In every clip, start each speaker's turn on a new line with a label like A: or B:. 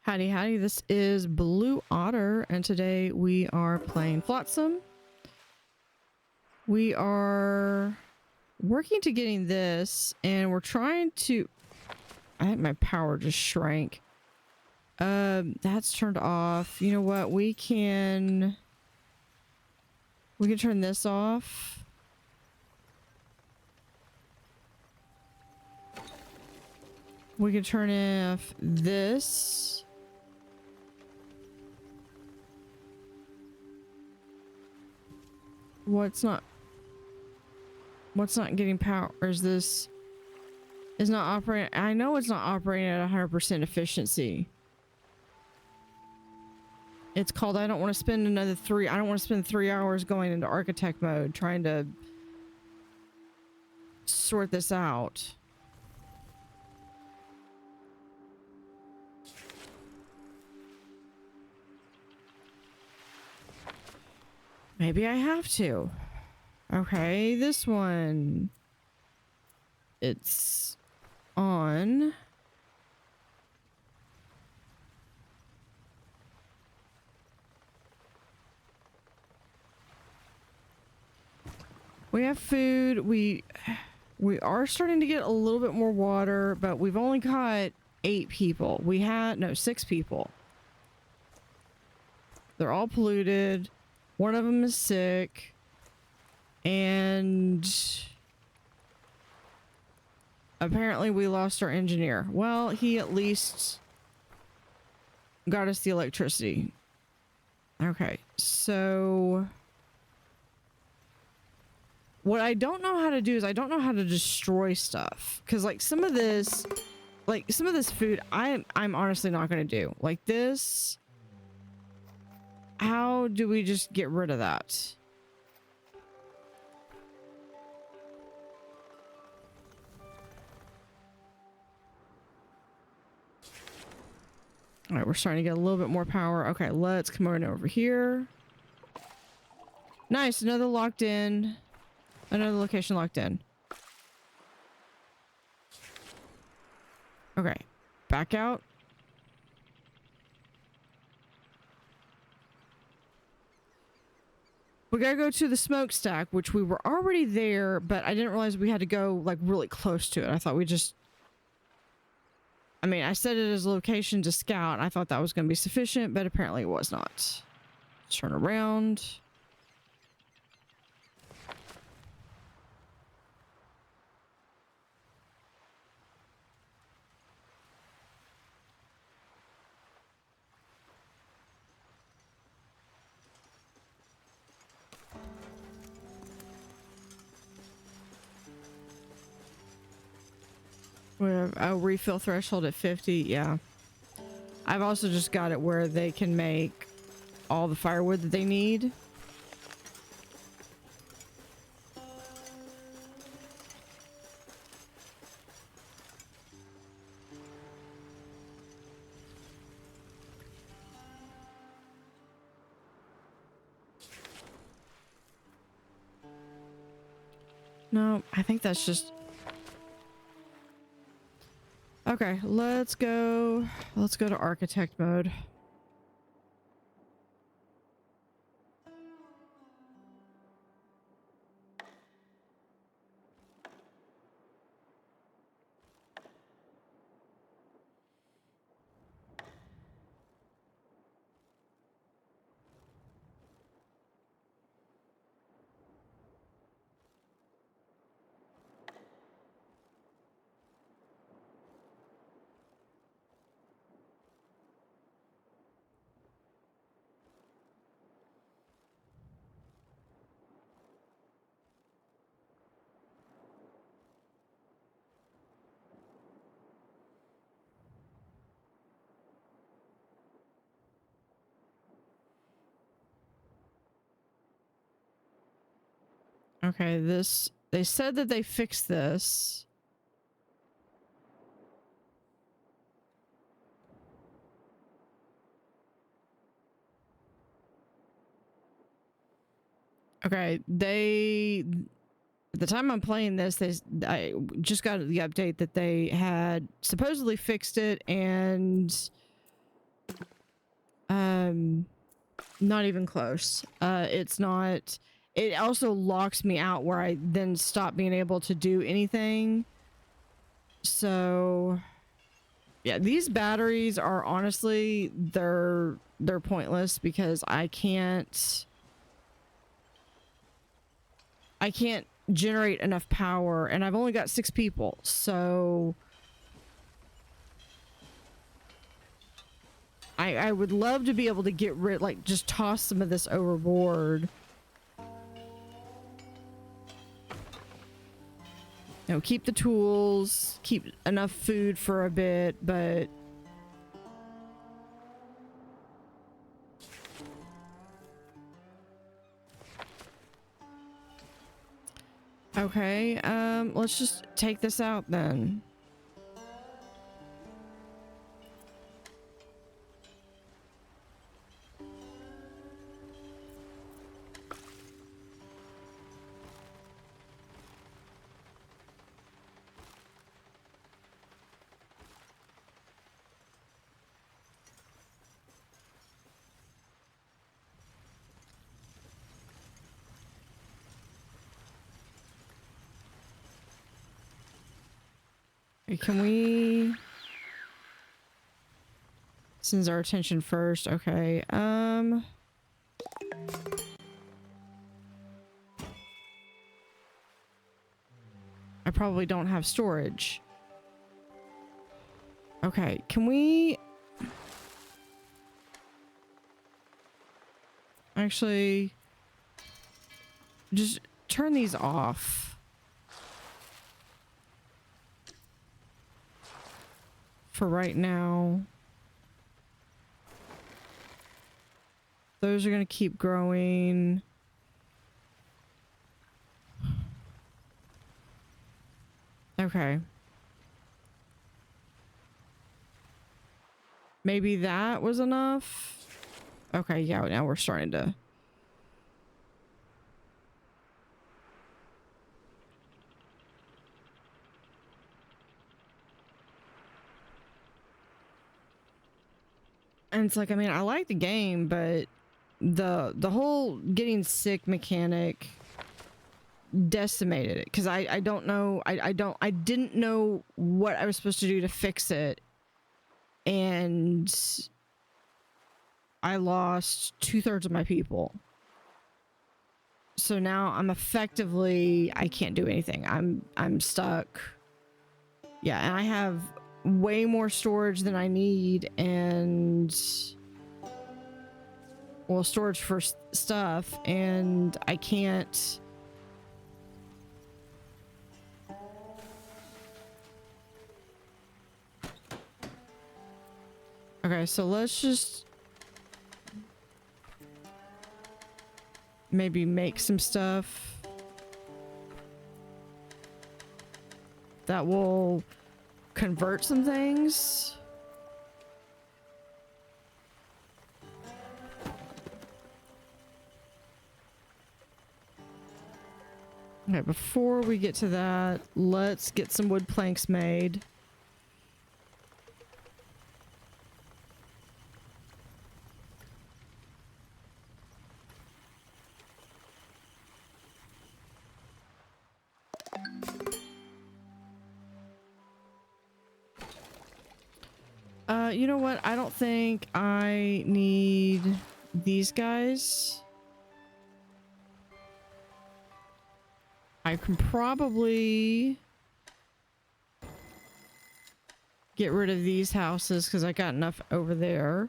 A: Howdy, howdy. This is Blue Otter, and today we are playing Flotsam. We are working to getting this, and we're trying to... I think my power just shrank. That's turned off. You know what? We can turn this off. We can turn off this. What's not getting power? Or is this not operating? I know it's not operating at 100% efficiency. It's called I don't want to spend another 3 hours going into architect mode trying to sort this out. Maybe I have to. Okay, this one. It's on. We have food. We are starting to get a little bit more water, but we've only got 8 people. We had, no, 6 people. They're all polluted. One of them is sick, and apparently we lost our engineer. Well, he at least got us the electricity. Okay, so what I don't know how to do is I don't know how to destroy stuff, because like some of this food I'm honestly not going to do. Like this. How do we just get rid of that? All right, we're starting to get a little bit more power. Okay, let's come on over here. Nice, another locked in. Another location locked in. Okay, back out. We gotta go to the smokestack, which we were already there, but I didn't realize we had to go like really close to it. I thought we just... I mean, I set it as a location to scout. I thought that was gonna be sufficient, but apparently it was not. Turn around. We have a refill threshold at 50. Yeah. I've also just got it where they can make all the firewood that they need. No, I think that's just... Okay, let's go to architect mode. Okay, this... They said that they fixed this. Okay, they... At the time I'm playing this, I just got the update that they had supposedly fixed it, and Not even close. It's not. It also locks me out where I then stop being able to do anything. So yeah, these batteries are honestly, they're pointless because I can't generate enough power, and I've only got 6 people, so I would love to be able to get rid, like, just toss some of this overboard. You know, keep the tools, keep enough food for a bit, but okay, let's just take this out then. Can we sends our attention first? Okay. I probably don't have storage. Okay, can we actually just turn these off? For right now. Those are going to keep growing. Okay. Maybe that was enough. Okay, yeah, now we're starting to... And it's like, I mean, I like the game, but the whole getting sick mechanic decimated it, because I don't know, I didn't know what I was supposed to do to fix it, and I lost 2/3 of my people. So now I'm effectively, I can't do anything. I'm stuck. Yeah, and I have way more storage than I need, and well, storage for stuff, and I can't. Okay, so let's just maybe make some stuff that will convert some things. Okay, before we get to that, let's get some wood planks made. You know what? I don't think I need these guys. I can probably get rid of these houses because I got enough over there.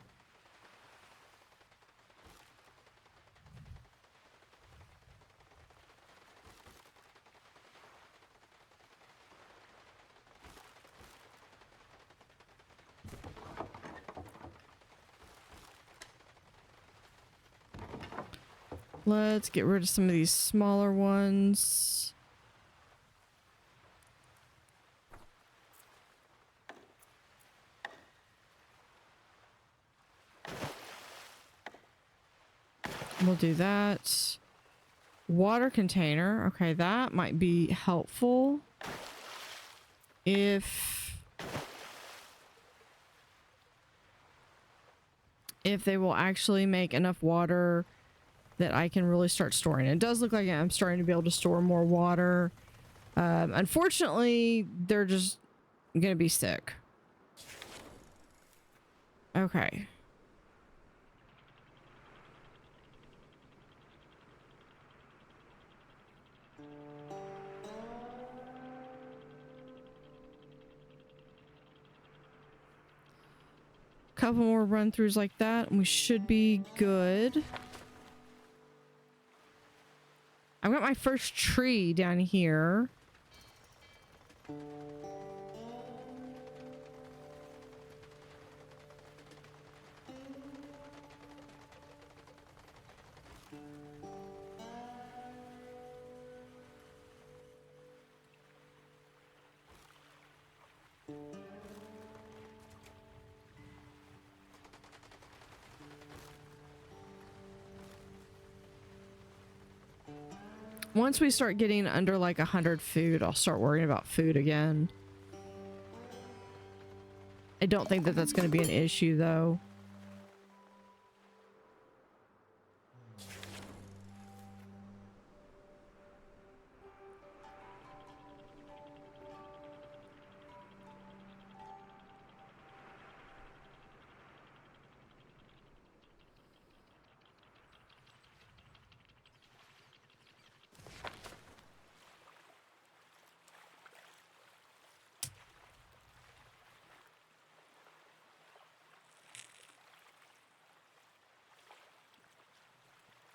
A: Let's get rid of some of these smaller ones. We'll do that. Water container. Okay, that might be helpful. If if they will actually make enough water that I can really start storing. It does look like I'm starting to be able to store more water. Unfortunately, they're just gonna be sick. Okay. Couple more run-throughs like that and we should be good. I've got my first tree down here. Once we start getting under like 100 food, I'll start worrying about food again. I don't think that that's going to be an issue though.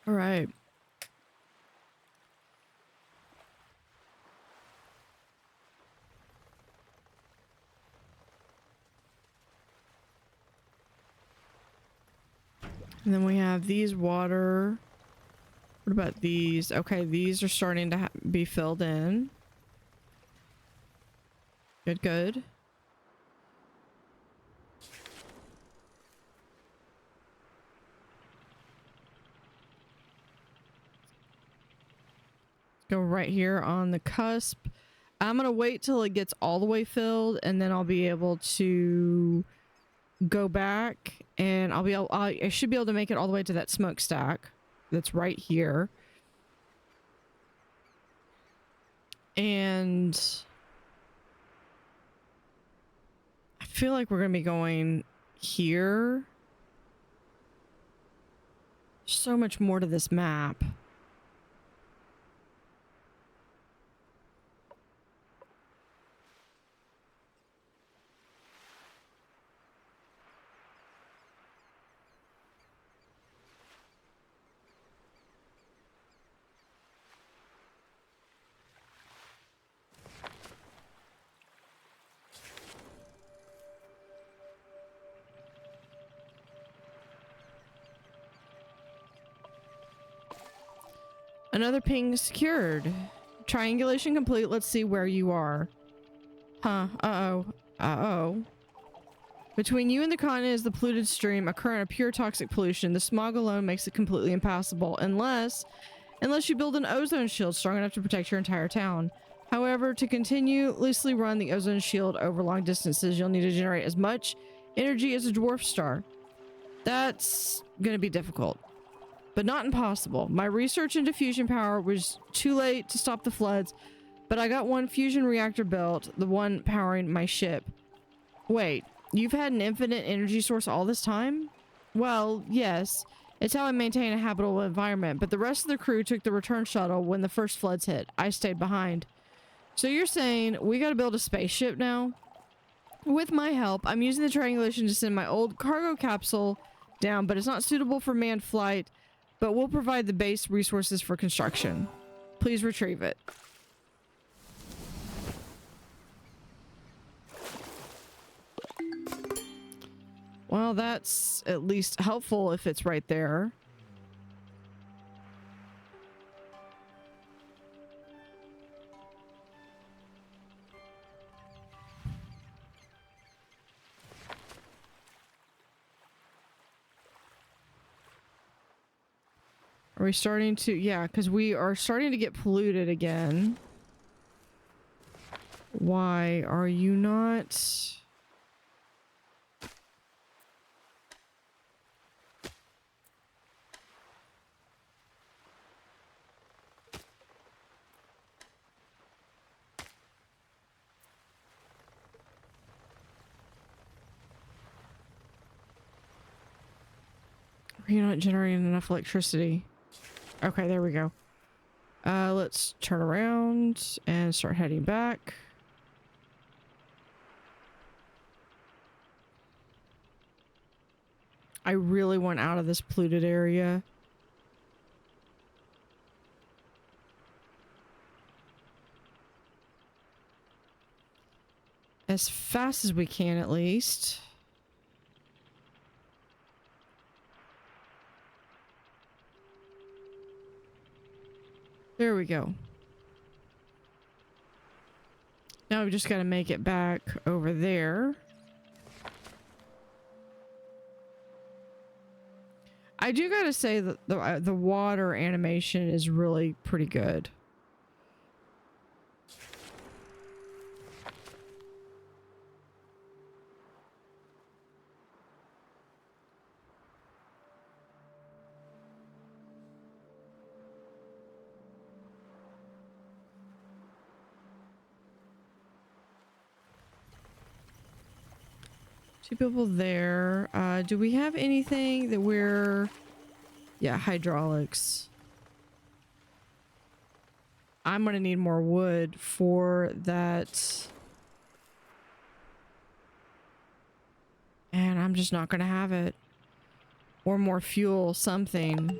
A: All right. And then we have these water. What about these? Okay, these are starting to be filled in. Good, good. Go right here on the cusp. I'm gonna wait till it gets all the way filled and then I'll be able to go back and I should be able to make it all the way to that smokestack that's right here. And I feel like we're gonna be going here. So much more to this map. Another ping secured. Triangulation complete. Let's see where you are. Huh. Uh-oh. Uh-oh. Between you and the continent is the polluted stream, a current of pure toxic pollution. The smog alone makes it completely impassable. Unless you build an ozone shield strong enough to protect your entire town. However, to continuously run the ozone shield over long distances, you'll need to generate as much energy as a dwarf star. That's gonna be difficult. But not impossible. My research into fusion power was too late to stop the floods, but I got one fusion reactor built, the one powering my ship. Wait, you've had an infinite energy source all this time? Well, yes. It's how I maintain a habitable environment, but the rest of the crew took the return shuttle when the first floods hit. I stayed behind. So you're saying we gotta build a spaceship now? With my help, I'm using the triangulation to send my old cargo capsule down, but it's not suitable for manned flight. But we'll provide the base resources for construction. Please retrieve it. Well, that's at least helpful if it's right there. Are we starting to? Yeah, because we are starting to get polluted again. Why are you not? You're not generating enough electricity. Okay, there we go. Let's turn around and start heading back. I really want out of this polluted area. As fast as we can, at least. There we go. Now we just got to make it back over there. I do gotta say that the water animation is really pretty good. Two people there. Do we have anything that we're... Yeah, hydraulics. I'm gonna need more wood for that. And I'm just not gonna have it. Or more fuel, something.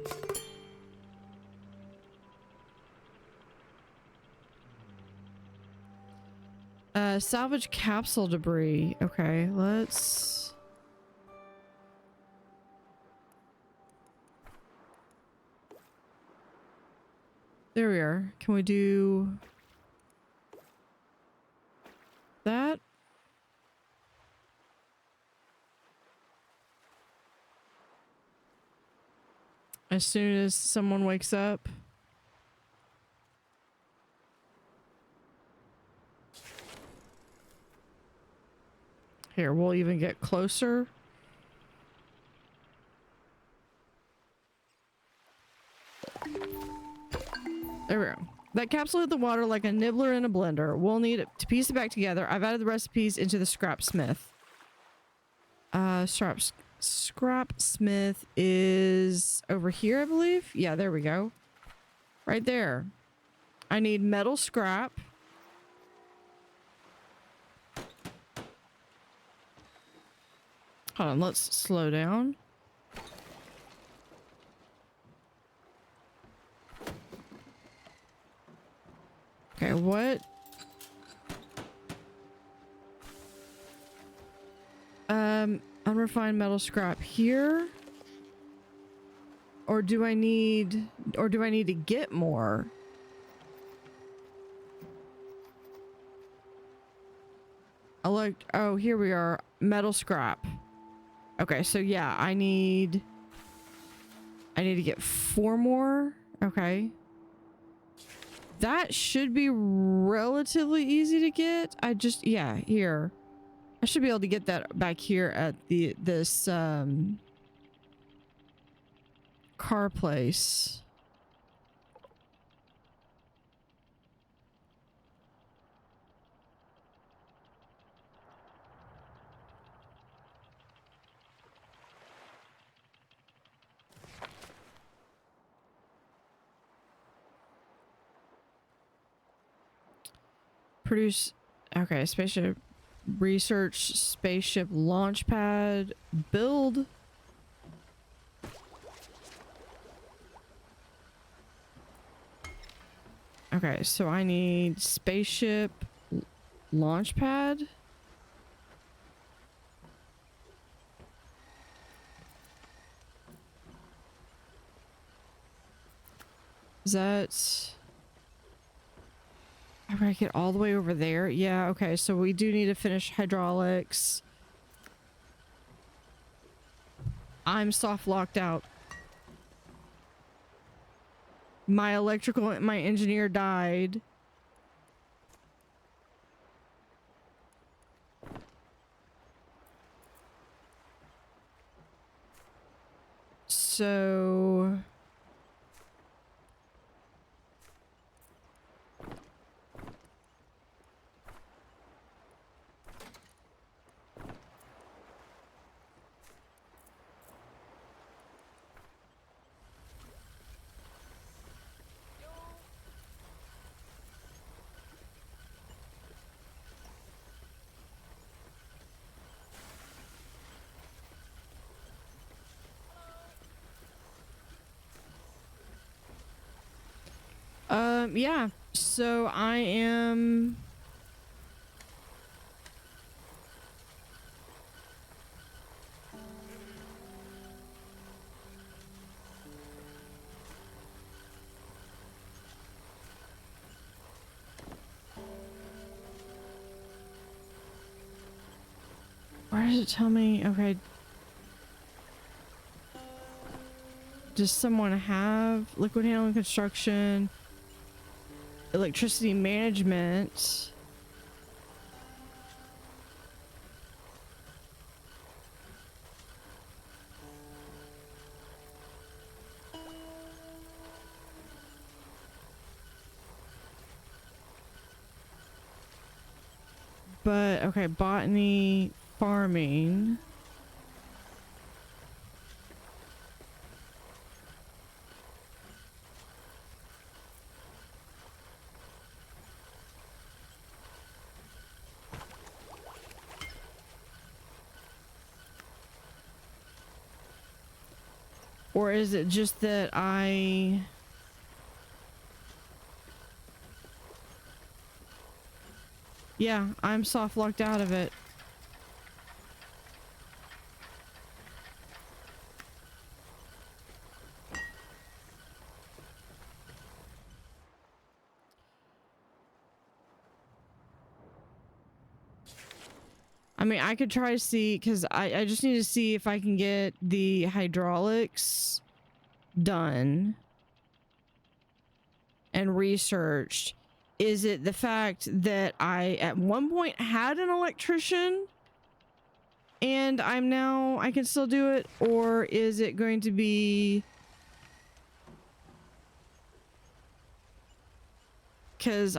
A: Salvage capsule debris. Okay, let's... There we are. Can we do that? As soon as someone wakes up. Here, we'll even get closer. There we go. That capsule hit the water like a nibbler in a blender. We'll need it to piece it back together. I've added the recipes into the scrapsmith. Scrapsmith is over here, I believe. Yeah, there we go. Right there. I need metal scrap. Hold on, let's slow down. Okay, what? Unrefined metal scrap here? Or do I need to get more? I looked, oh, here we are. Metal scrap. Okay, so yeah, I need to get 4 more. Okay. That should be relatively easy to get. Yeah, here. I should be able to get that back here at this car place. Produce, okay, spaceship research, spaceship launch pad, build. Okay, so I need spaceship launch pad. Is that... I gotta get all the way over there. Yeah, okay, so we do need to finish hydraulics. I'm soft locked out. My engineer died. So... Yeah. So I am... Where does it tell me? Okay. Does someone have liquid handling construction, electricity management? But okay, botany, farming. Or is it just that yeah, I'm soft locked out of it. I mean, I could try to see, because I just need to see if I can get the hydraulics done and researched. Is it the fact that I at one point had an electrician and I can still do it? Or is it going to be... Because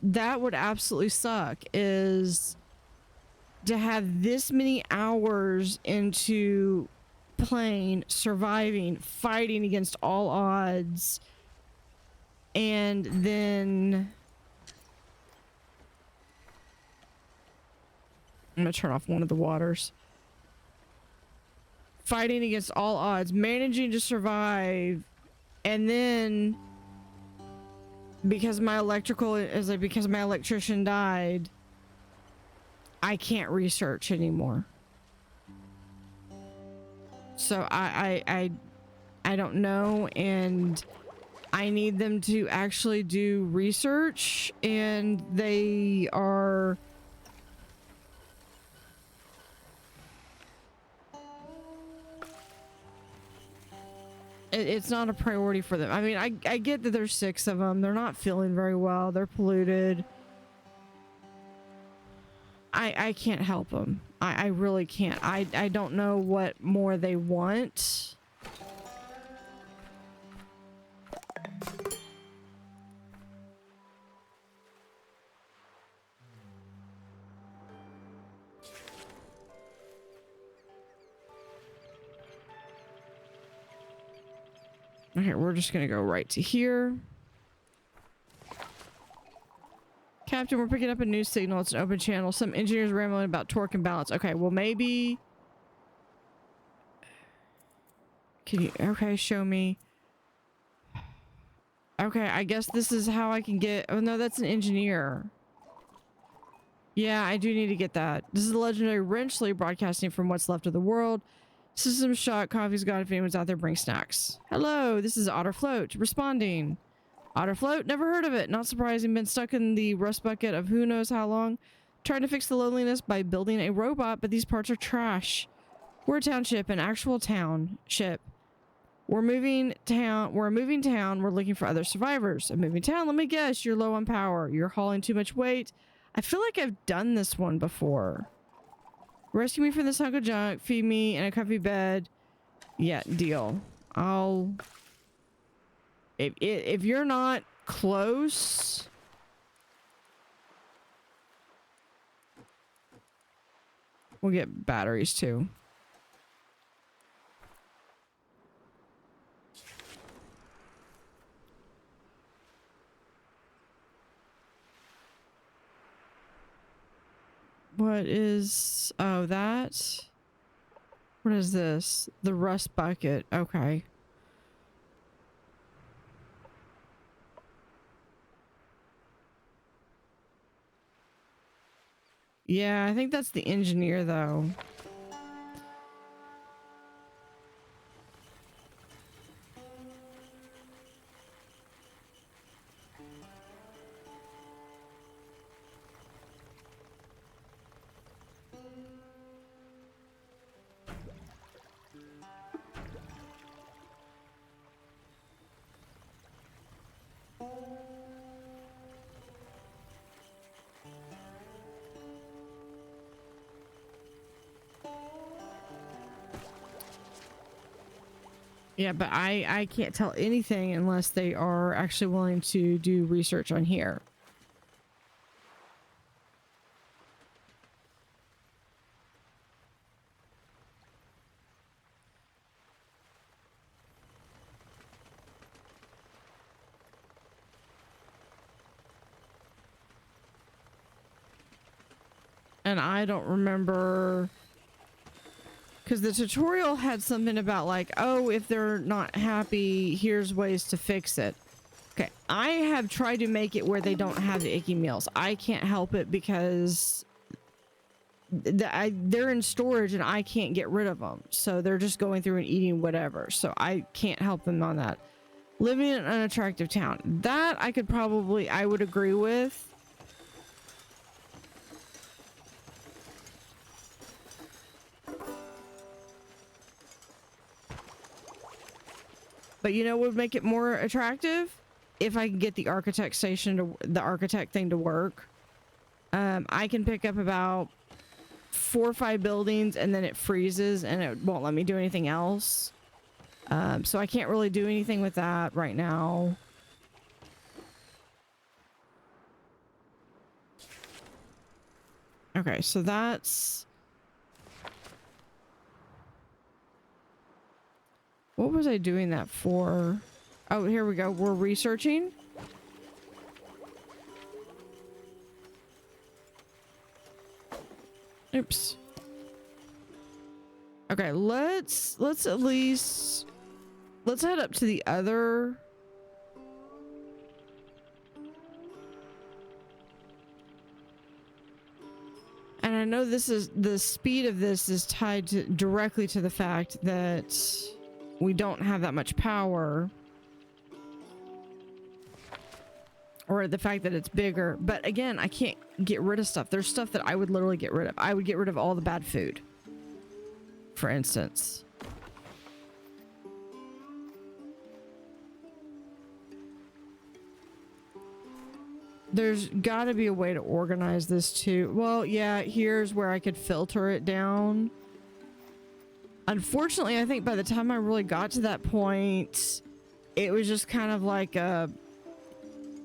A: that would absolutely suck, is to have this many hours into playing, surviving, fighting against all odds, and then I'm gonna turn off one of the waters. Fighting against all odds, managing to survive, and then because my electrician died, I can't research anymore. So I don't know, and I need them to actually do research, and they are... It's not a priority for them. I mean, I get that there's 6 of them. They're not feeling very well. They're polluted. I can't help them. I really can't. I don't know what more they want. Okay, we're just gonna go right to here. Captain, we're picking up a news signal. It's an open channel. Some engineers rambling about torque and balance. Okay, well maybe... Can you... Okay, show me. Okay, I guess this is how I can get... Oh no, that's an engineer. Yeah, I do need to get that. This is the legendary Wrenchley broadcasting from what's left of the world. System shot, coffee's gone. If anyone's out there, bring snacks. Hello, this is Otterfloat responding. Otterfloat, never heard of it. Not surprising, been stuck in the rust bucket of who knows how long. Trying to fix the loneliness by building a robot, but these parts are trash. We're a township, an actual township. We're a moving town. We're looking for other survivors. A moving town, let me guess, you're low on power. You're hauling too much weight. I feel like I've done this one before. Rescue me from this hunk of junk. Feed me in a comfy bed. Yeah, deal. I'll... If you're not close... We'll get batteries too. What is... Oh, that... What is this? The rust bucket. Okay. Yeah, I think that's the engineer though. Yeah, but I can't tell anything unless they are actually willing to do research on here. And I don't remember, because the tutorial had something about like, oh, if they're not happy, here's ways to fix it. Okay, I have tried to make it where they don't have the icky meals. I can't help it because they're in storage and I can't get rid of them. So they're just going through and eating whatever. So I can't help them on that. Living in an unattractive town. That I would agree with. But you know what would make it more attractive? If I can get the architect thing to work. I can pick up about 4 or 5 buildings and then it freezes and it won't let me do anything else. So I can't really do anything with that right now. Okay, so that's... What was I doing that for? Oh, here we go. We're researching. Oops. Okay, let's at least... Let's head up to the other... And I know this is... The speed of this is tied directly to the fact that we don't have that much power. Or the fact that it's bigger. But again, I can't get rid of stuff. There's stuff that I would literally get rid of. I would get rid of all the bad food. For instance. There's got to be a way to organize this too. Well, yeah, here's where I could filter it down. Unfortunately, I think by the time I really got to that point, it was just kind of like a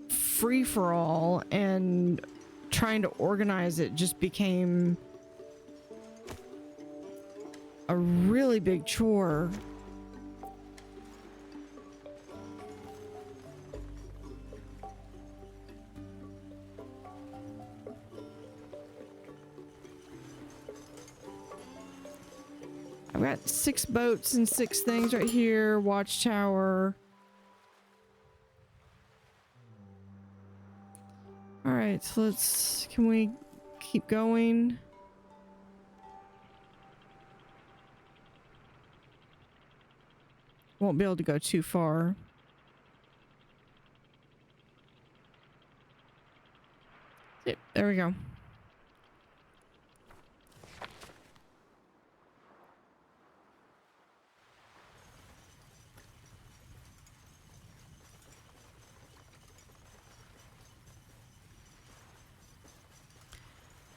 A: free-for-all, and trying to organize it just became a really big chore. I've got 6 boats and 6 things right here. Watchtower. Alright, so can we keep going? Won't be able to go too far. Yep, there we go.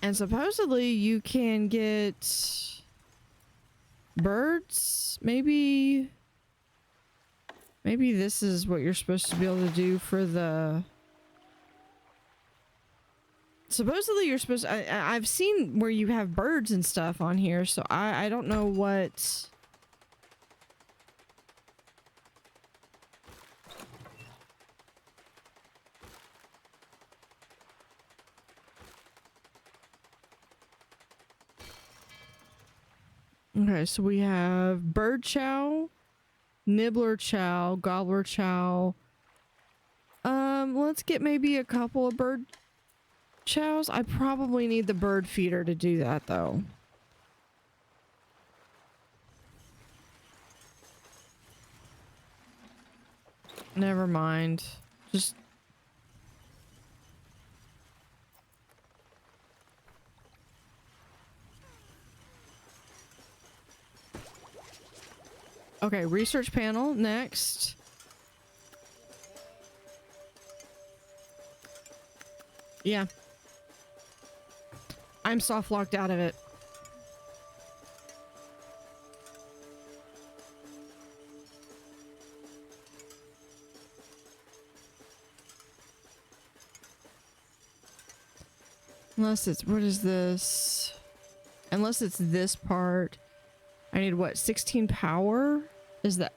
A: And supposedly you can get birds. Maybe this is what you're supposed to be able to do for the... Supposedly you're supposed to... I've seen where you have birds and stuff on here, so I don't know what... Okay, so we have bird chow, nibbler chow, gobbler chow. Let's get maybe a couple of bird chows. I probably need the bird feeder to do that though. Never mind. Just okay, research panel next. Yeah. I'm soft locked out of it. Unless it's, what is this? Unless it's this part. I need what, 16 power? Is that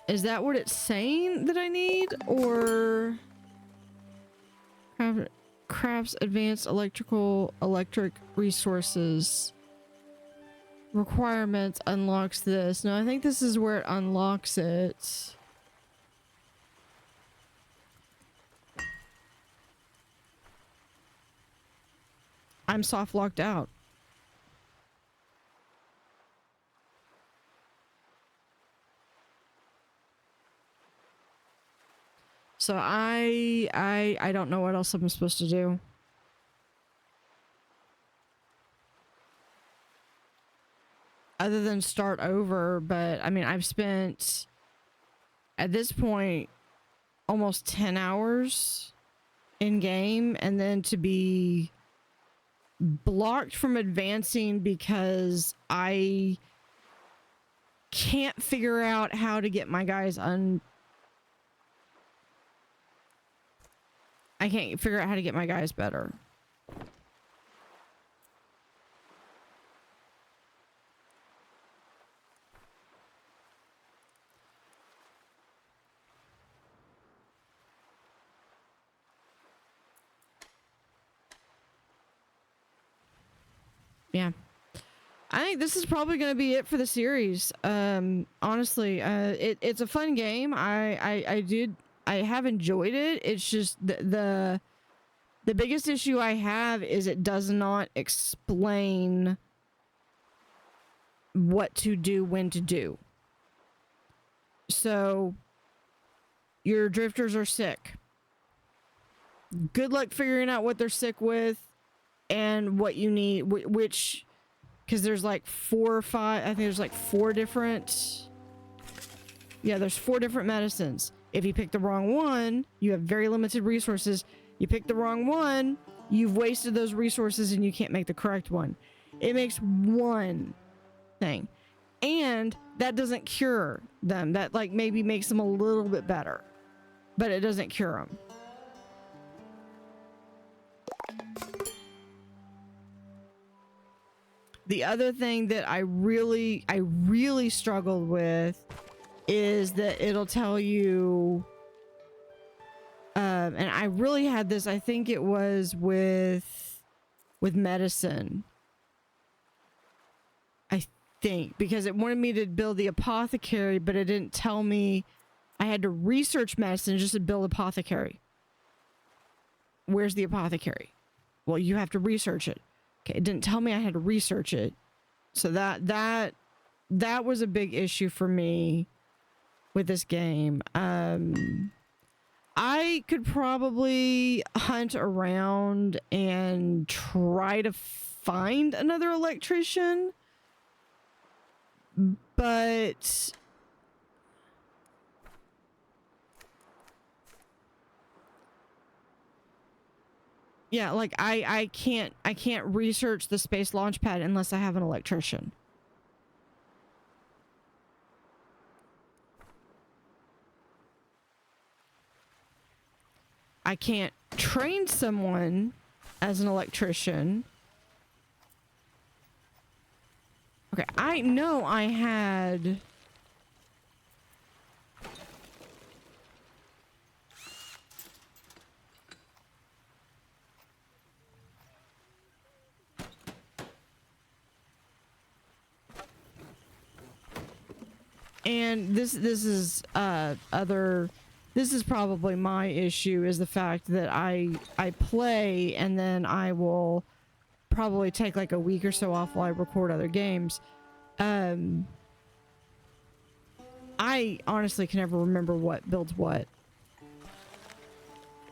A: what it's saying that I need? Or crafts advanced electric resources. Requirements unlocks this. No, I think this is where it unlocks it. I'm soft locked out. So I don't know what else I'm supposed to do. Other than start over, but I mean, I've spent at this point almost 10 hours in game, and then to be blocked from advancing because I can't figure out how to get my guys I can't figure out how to get my guys better. Yeah. I think this is probably going to be it for the series. Honestly, it's a fun game. I have enjoyed it. It's just the biggest issue I have is it does not explain what to do, when to do. So your drifters are sick. Good luck figuring out what they're sick with and what you need, which, because there's like 4 or 5, I think there's like 4 different, yeah, there's 4 different medicines. If you pick the wrong one, you have very limited resources. You pick the wrong one, you've wasted those resources and you can't make the correct one. It makes one thing. And that doesn't cure them. That like maybe makes them a little bit better, but it doesn't cure them. The other thing that I really struggled with is that it'll tell you, and I really had this, I think it was with medicine. I think, because it wanted me to build the apothecary, but it didn't tell me I had to research medicine just to build apothecary. Where's the apothecary? Well, you have to research it. Okay, it didn't tell me I had to research it. So that was a big issue for me with this game. I could probably hunt around and try to find another electrician, but yeah, like I can't research the space launch pad unless I have an electrician. I can't train someone as an electrician. Okay, I know I had and this is other This is probably my issue, is the fact that I play and then I will probably take like a week or so off while I record other games. I honestly can never remember what builds what.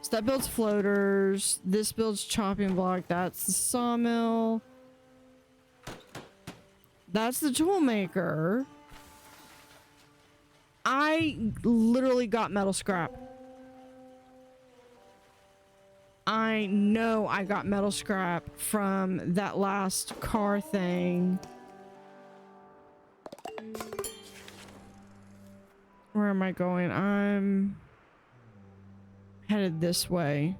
A: So that builds floaters. This builds chopping block. That's the sawmill. That's the tool maker. I literally got metal scrap. I know I got metal scrap from that last car thing. Where am I going? I'm headed this way.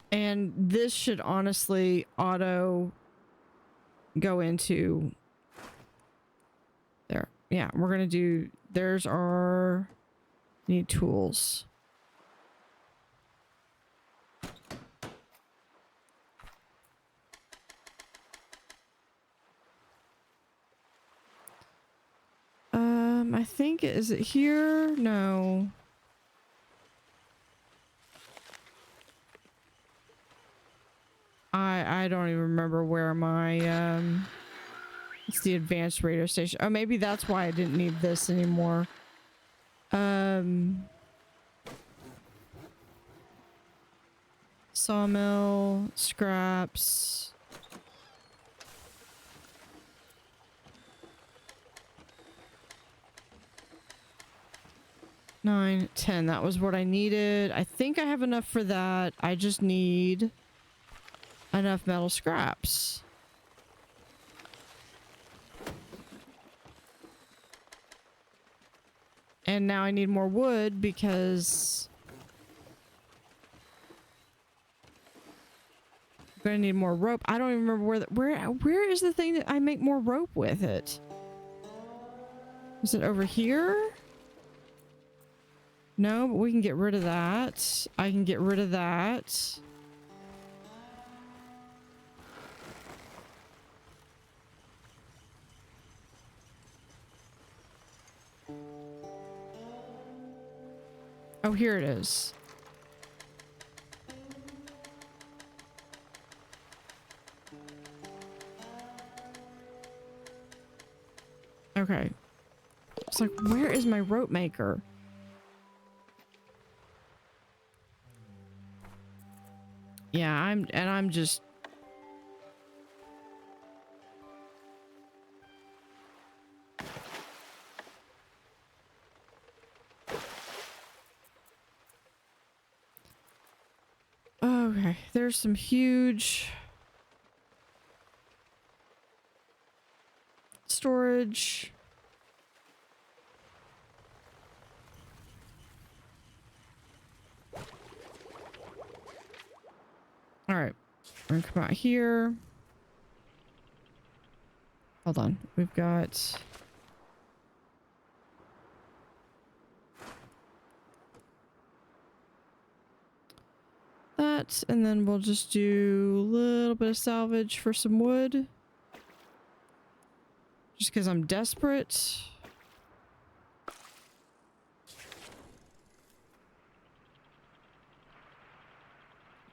A: And this should honestly auto go into there. Yeah, we're gonna do, there's our need tools. I think, is it here? No. I don't even remember where my it's the advanced radio station. Oh, maybe that's why I didn't need this anymore. Sawmill, scraps. Nine, 10. That was what I needed. I think I have enough for that. I just need enough metal scraps. And now I need more wood because I'm gonna need more rope. I don't even remember where is the thing that I make more rope with it? Is it over here? No, but we can get rid of that. I can get rid of that. Oh, here it is. Okay. It's like, where is my rope maker? Yeah, I'm just... Okay, there's some huge storage. All right, we're gonna come out here. Hold on, we've got... that, and then we'll just do a little bit of salvage for some wood. Just because I'm desperate.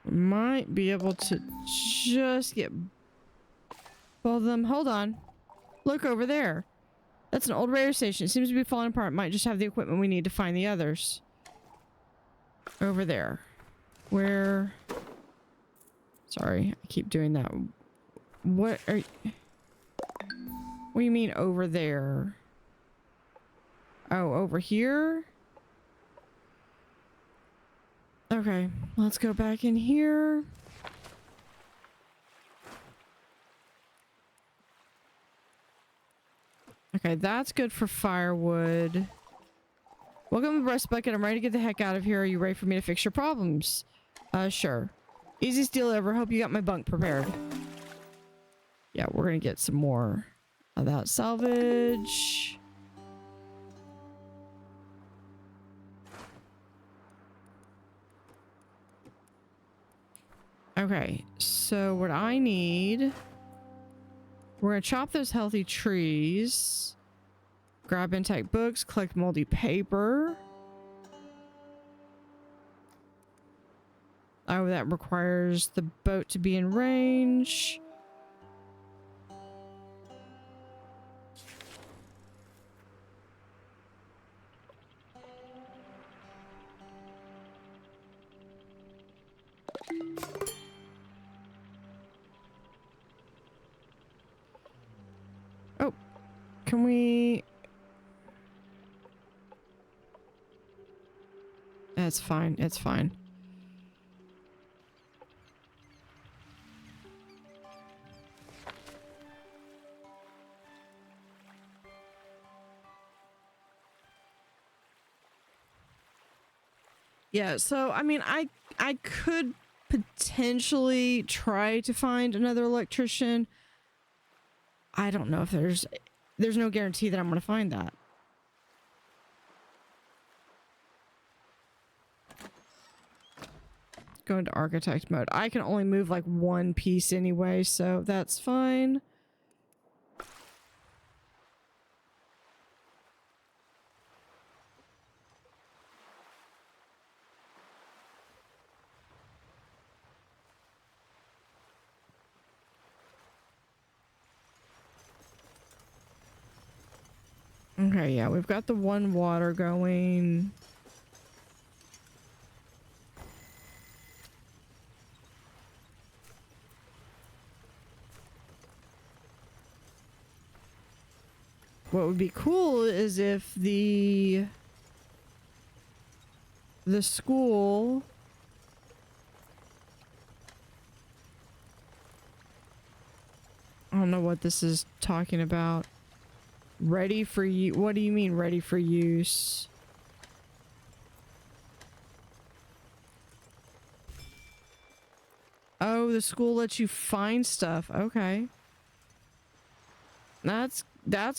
A: Might be able to just get both of them. Hold on. Look over there. That's an old radio station. It seems to be falling apart. Might just have the equipment we need to find the others. Over there. Where... Sorry, I keep doing that. What are you... What do you mean over there? Oh, over here? Okay, let's go back in here. Okay, that's good for firewood. Welcome to Breast Bucket. I'm ready to get the heck out of here. Are you ready for me to fix your problems? Sure. Easiest deal ever. Hope you got my bunk prepared. Yeah, we're gonna get some more of that salvage. Okay, so what I need, we're gonna chop those healthy trees, grab intake books, collect moldy paper. Oh, that requires the boat to be in range. Oh, can we? It's fine. It's fine. Yeah, so I mean, I could potentially try to find another electrician. I don't know if there's no guarantee that I'm going to find that. Go into architect mode. I can only move like one piece anyway, so that's fine. Okay, yeah, we've got the one water going. What would be cool is if the school I don't know what this is talking about. Ready for you. What do you mean ready for use? Oh, the school lets you find stuff. Okay. That's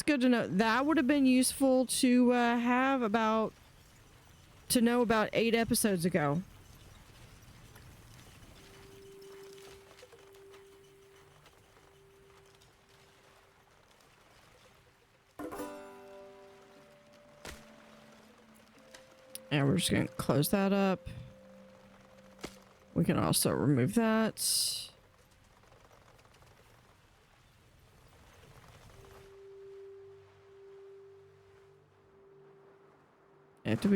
A: good to know. That would have been useful to know about 8 episodes ago. And we're just gonna close that up. We can also remove that. And did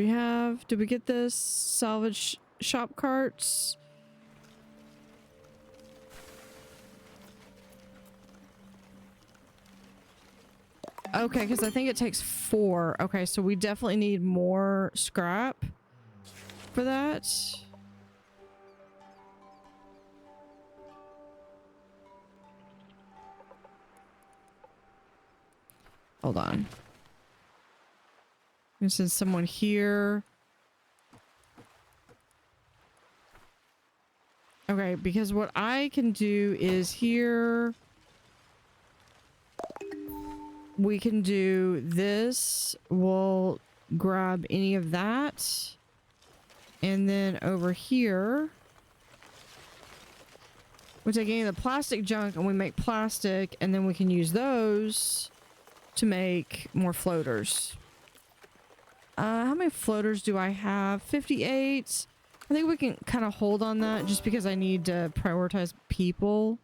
A: we get this? Salvage shop carts? Okay, because I think it takes 4. Okay, so we definitely need more scrap for that. Hold on. This is someone here. Okay, because what I can do is here we can do this. We'll grab any of that. And then over here, we take any of the plastic junk and we make plastic, and then we can use those to make more floaters. How many floaters do I have? 58. I think we can kind of hold on that just because I need to prioritize people.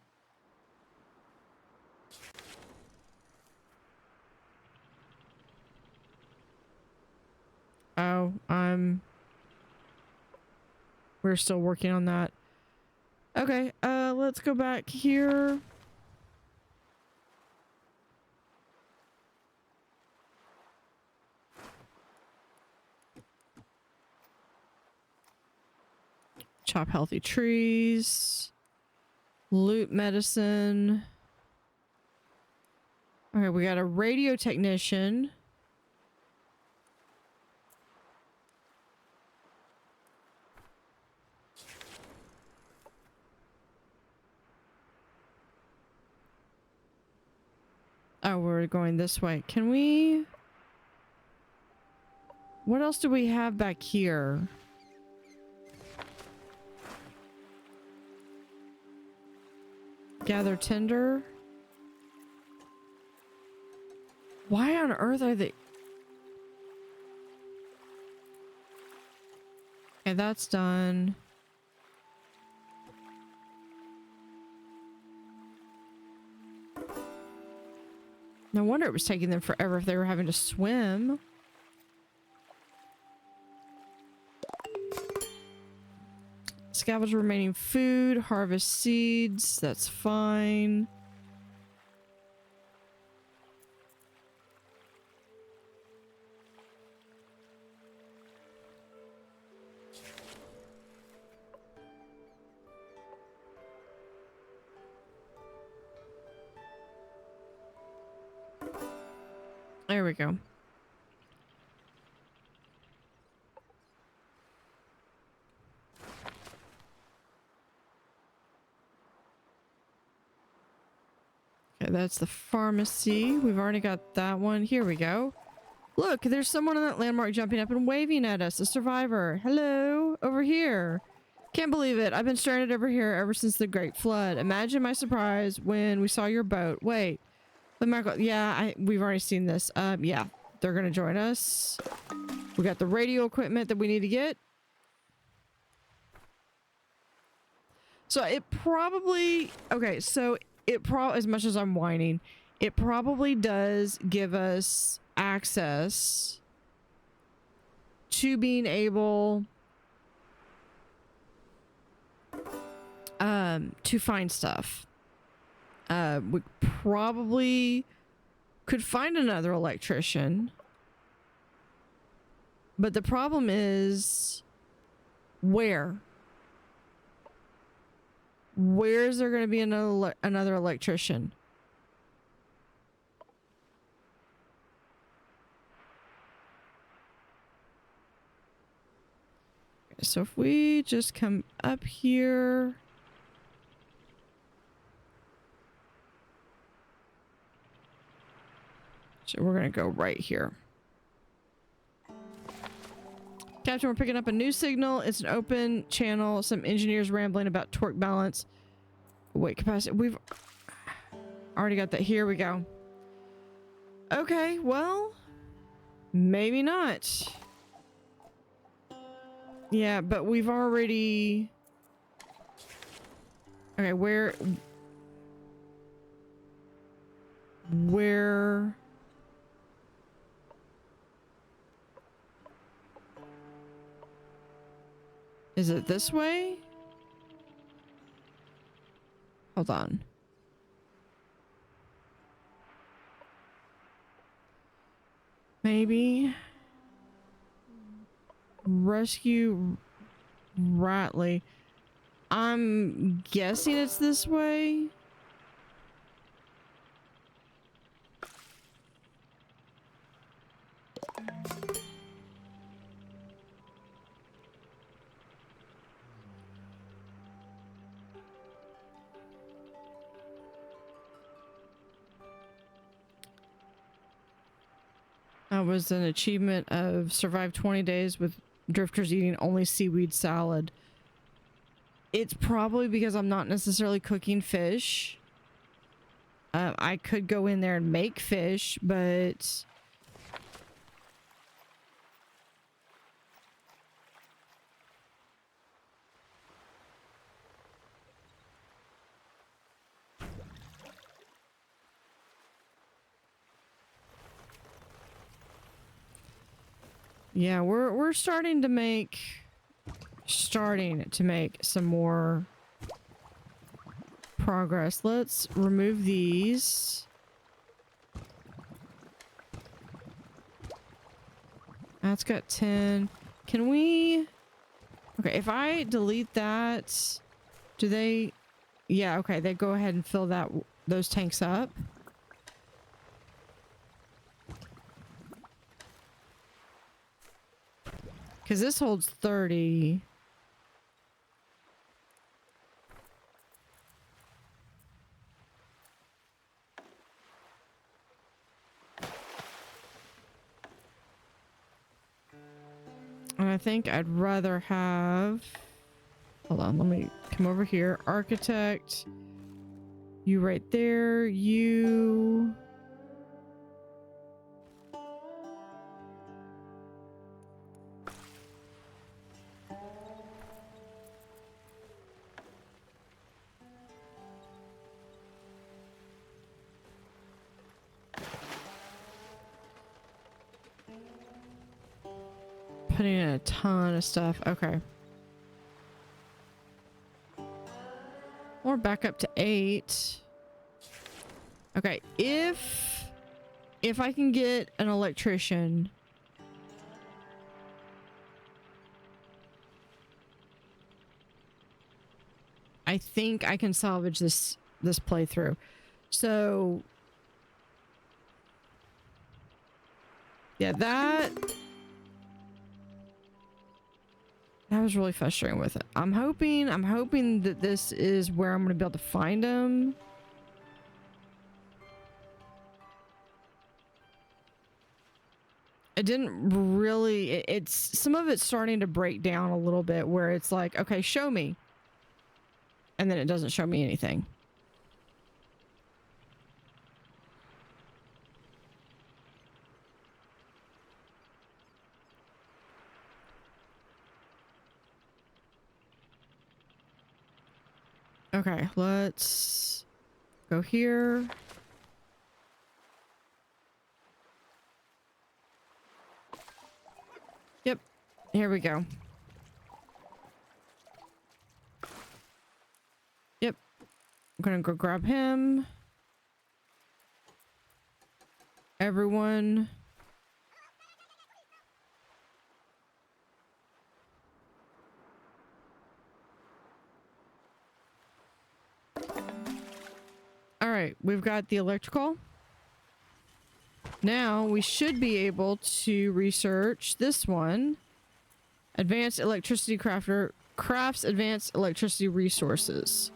A: Oh, we're still working on that. Okay, let's go back here. Chop healthy trees. Loot medicine. Okay, we got a radio technician. Oh, we're going this way. Can we... What else do we have back here? Gather tinder. Why on earth are they? Okay, that's done. No wonder it was taking them forever if they were having to swim. Scavenge remaining food, harvest seeds, that's fine. There we go. Okay, that's the pharmacy. We've already got that one. Here we go. Look, there's someone on that landmark jumping up and waving at us. A survivor. Hello, over here. Can't believe it. I've been stranded over here ever since the Great Flood. Imagine my surprise when we saw your boat. Wait. Yeah, we've already seen this. Yeah, they're gonna join us. We got the radio equipment that we need to get. So it probably, okay, so as much as I'm whining, it probably does give us access to being able to find stuff. We probably could find another electrician, but the problem is where is there going to be another electrician? So if we just come up here, so we're going to go right here. Captain, we're picking up a new signal. It's an open channel. Some engineers rambling about torque balance. Weight capacity. We've already got that. Here we go. Okay, well, maybe not. Yeah, but we've already... Okay, where... Is it this way? Hold on. Maybe. Rescue Ratley. I'm guessing it's this way. That was an achievement of survive 20 days with drifters eating only seaweed salad. It's probably because I'm not necessarily cooking fish. I could go in there and make fish, but... Yeah, we're starting to make some more progress. Let's remove these. That's got 10. Can we... Okay, if I delete that, do they... Yeah, okay, they go ahead and fill those tanks up. Because this holds 30. And I think I'd rather have... Hold on, let me come over here. Architect. You right there. You. Putting in a ton of stuff. Okay. We're back up to 8. Okay, if I can get an electrician, I think I can salvage this playthrough. So yeah, that was really frustrating with it. I'm hoping that this is where I'm going to be able to find him. It didn't really, it's some of it's starting to break down a little bit where it's like, okay, show me. And then it doesn't show me anything. Okay, let's go here. Yep, here we go. Yep, I'm gonna go grab him. Everyone. All right, we've got the electrical. Now we should be able to research this one. Advanced electricity crafter crafts advanced electricity resources.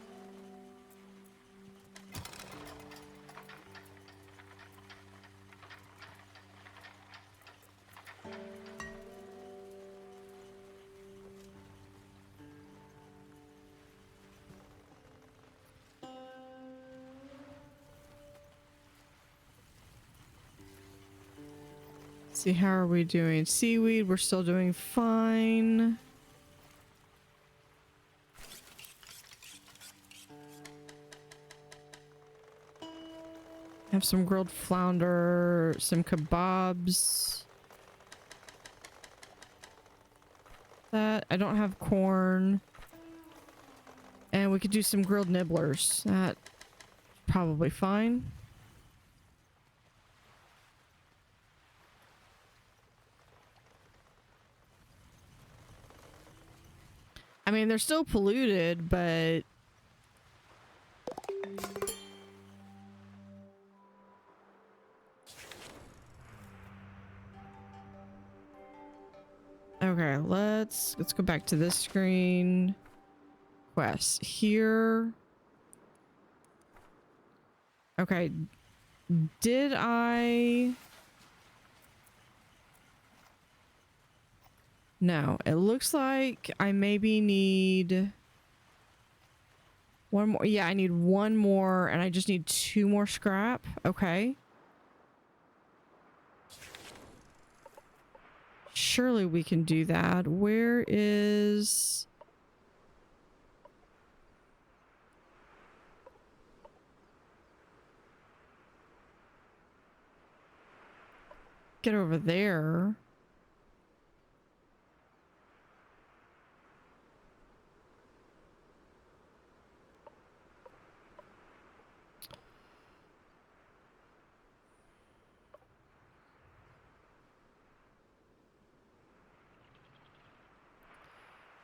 A: See, how are we doing? Seaweed, we're still doing fine. Have some grilled flounder, some kebabs. That, I don't have corn. And we could do some grilled nibblers. That probably fine. I mean, they're still polluted, but okay, let's go back to this screen. Quests here. Okay, did I? No, it looks like I maybe need one more. Yeah, I need one more, and I just need 2 more scrap. Okay. Surely we can do that. Where is... Get over there.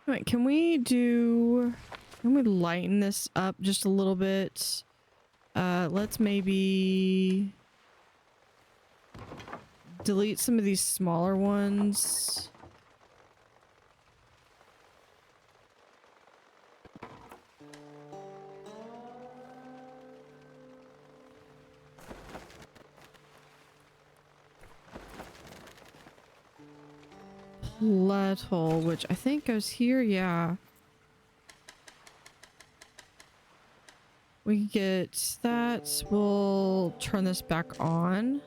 A: Wait, can we lighten this up just a little bit? Let's maybe delete some of these smaller ones. Let hole, which I think goes here, yeah. We get that. We'll turn this back on.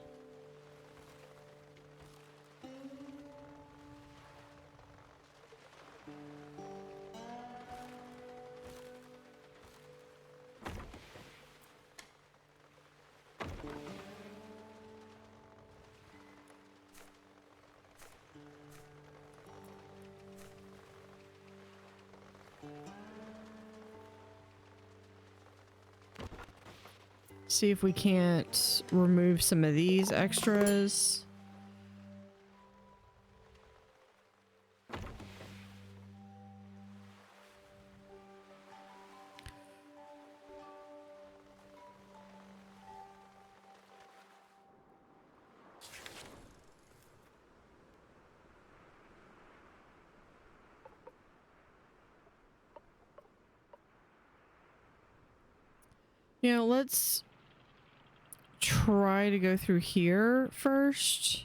A: See if we can't remove some of these extras. You know, let's try to go through here first.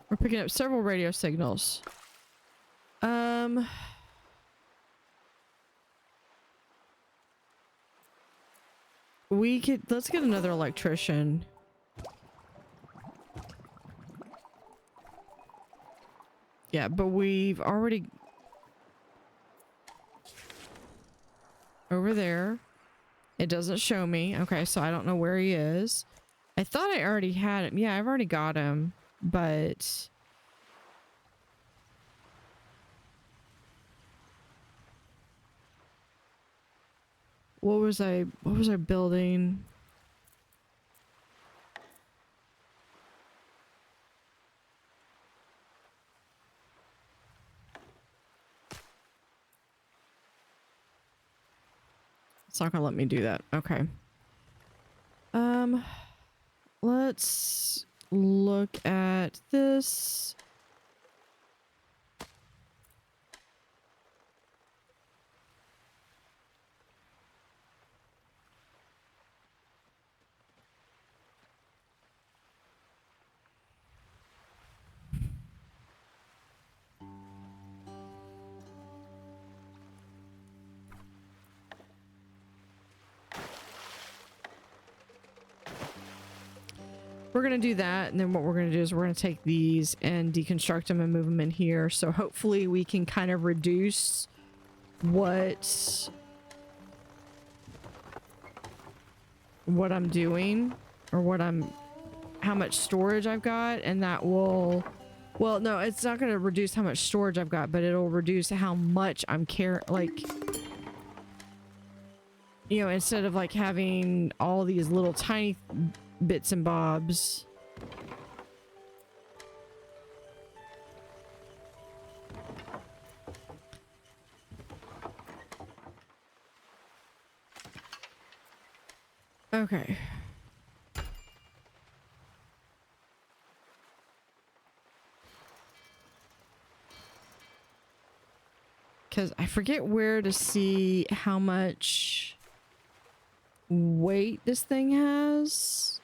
A: We're picking up several radio signals. Let's get another electrician. Yeah, but we've already... Over there. It doesn't show me. Okay, so I don't know where he is. I thought I already had him. Yeah, I've already got him. But... What was I building? It's not gonna let me do that. Okay. Let's look at this. We're going to do that, and then what we're going to do is we're going to take these and deconstruct them and move them in here. So hopefully we can kind of reduce what I'm doing, or how much storage I've got, and that will, well, no, it's not going to reduce how much storage I've got, but it'll reduce how much I'm like, you know, instead of like having all these little tiny bits and bobs. Okay. Because I forget where to see how much weight this thing has.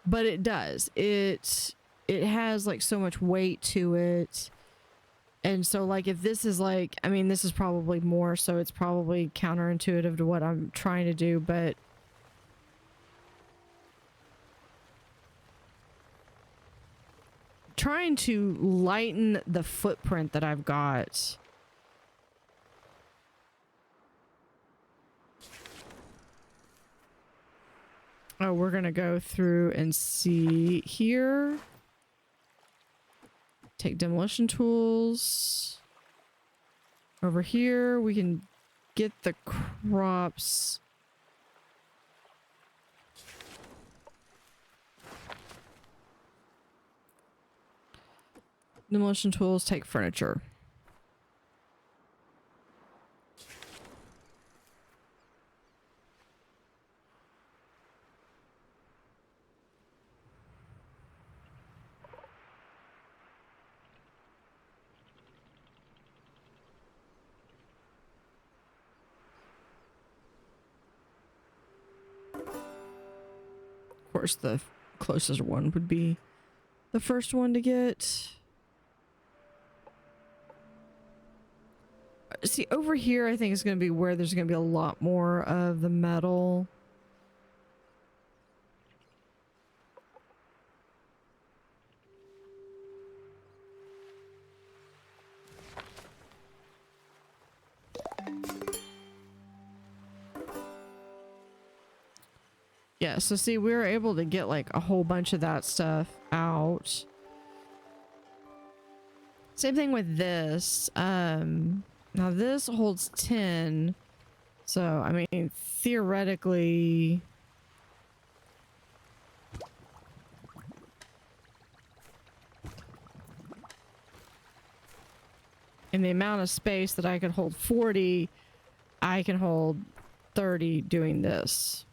A: But it does. It has like so much weight to it. And so like if this is like, I mean, this is probably more, so it's probably counterintuitive to what I'm trying to do, but trying to lighten the footprint that I've got. Oh, we're gonna go through and see here. Take demolition tools. Over here, we can get the crops. Demolition tools, take furniture. course, the closest one would be the first one to get. See, over here, I think is going to be where there's going to be a lot more of the metal. Yeah, so see, we were able to get like a whole bunch of that stuff out. Same thing with this. Now this holds 10. So, I mean, theoretically... in the amount of space that I could hold 40, I can hold 30 doing this.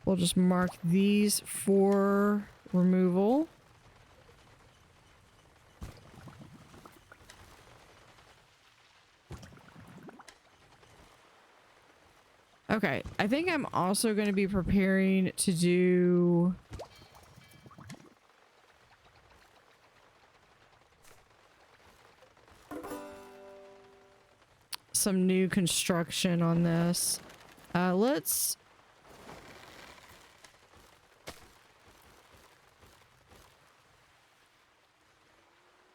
A: We'll just mark these for removal. Okay, I think I'm also going to be preparing to do some new construction on this. Let's...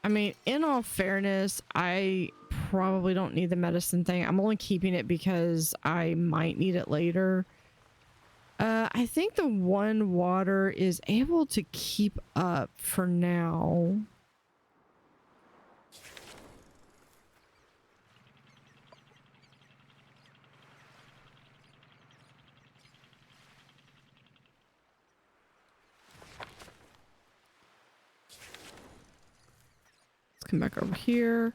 A: I mean, in all fairness, I probably don't need the medicine thing. I'm only keeping it because I might need it later. I think the one water is able to keep up for now. Come back over here.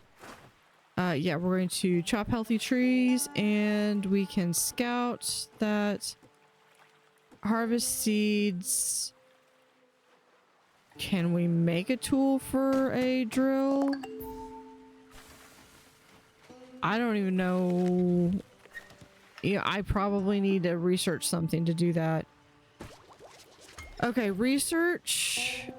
A: Yeah, we're going to chop healthy trees and we can scout that. Harvest seeds. Can we make a tool for a drill? I don't even know. Yeah, I probably need to research something to do that. Okay, research.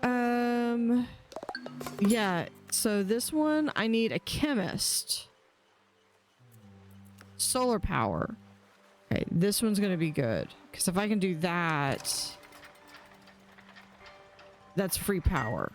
A: Yeah, so this one, I need a chemist. Solar power. Okay, this one's gonna be good. Because if I can do that, that's free power.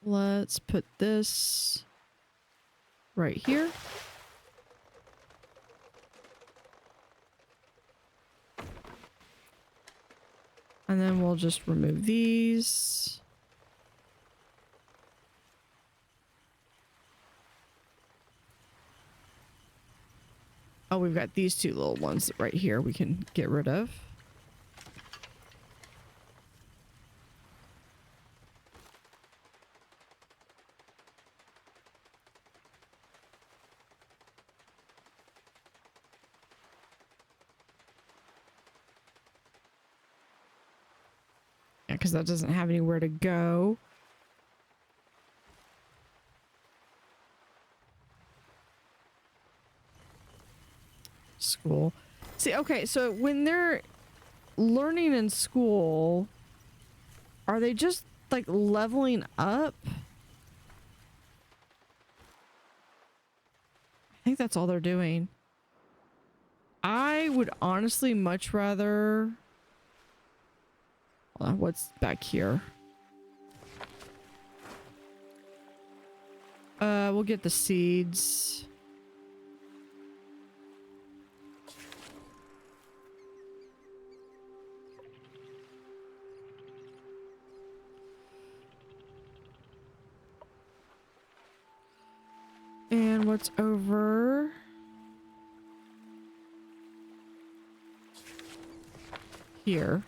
A: Let's put this right here. And then we'll just remove these. Oh, we've got these two little ones right here we can get rid of. Because that doesn't have anywhere to go. School. See, okay, so when they're learning in school, are they just like leveling up? I think that's all they're doing. I would honestly much rather... what's back here? We'll get the seeds. And what's over here?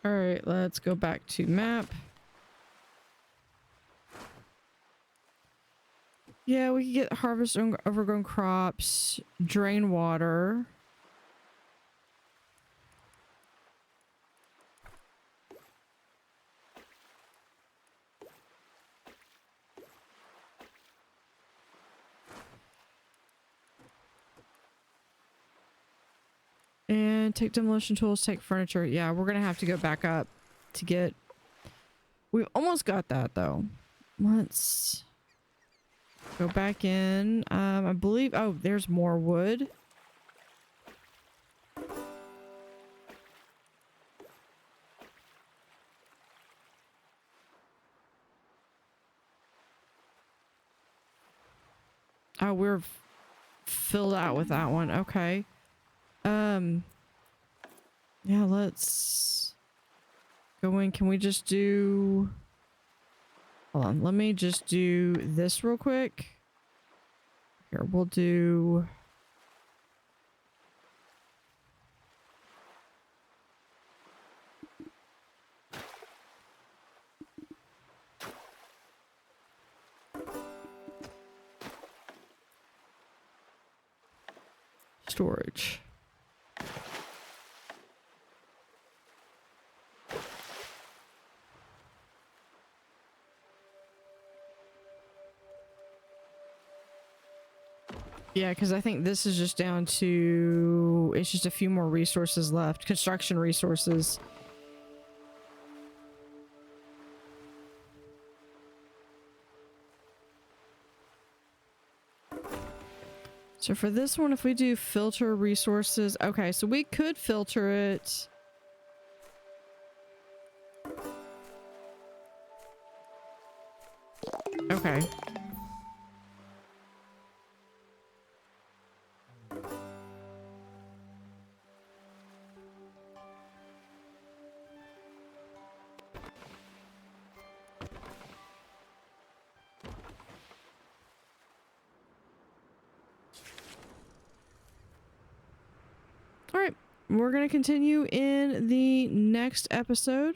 A: All right, let's go back to map. Yeah, we can get harvest overgrown crops, drain water. And take demolition tools, take furniture. Yeah, we're gonna have to go back up to get... We've almost got that though. Let's go back in. I believe... Oh, there's more wood. Oh, we're filled out with that one. Okay. Yeah, let's go in. Can we just do... Hold on, let me just do this real quick. Here, we'll do... Storage. Yeah, because I think this is just down to... It's just a few more resources left. Construction resources. So for this one, if we do filter resources... Okay, so we could filter it... Okay. Alright, we're going to continue in the next episode.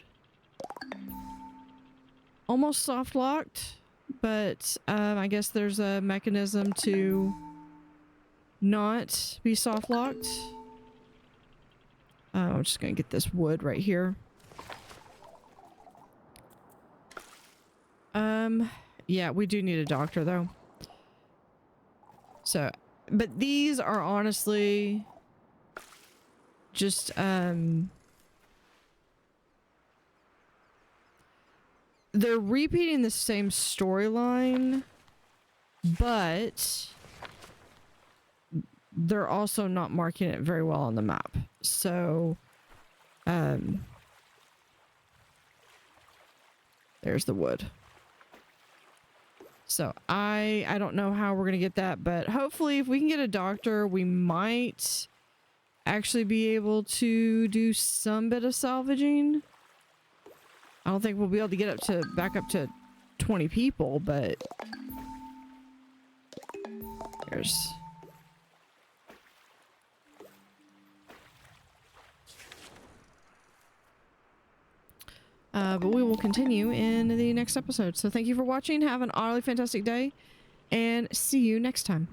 A: Almost soft locked, but I guess there's a mechanism to not be soft locked. I'm just going to get this wood right here. Yeah, we do need a doctor though. So, but these are honestly just, they're repeating the same storyline, but they're also not marking it very well on the map. So, there's the wood. So I don't know how we're going to get that, but hopefully if we can get a doctor, we might actually be able to do some bit of salvaging. I don't think we'll be able to get back up to 20 people, but there's... but we will continue in the next episode. So thank you for watching. Have an utterly fantastic day, and see you next time.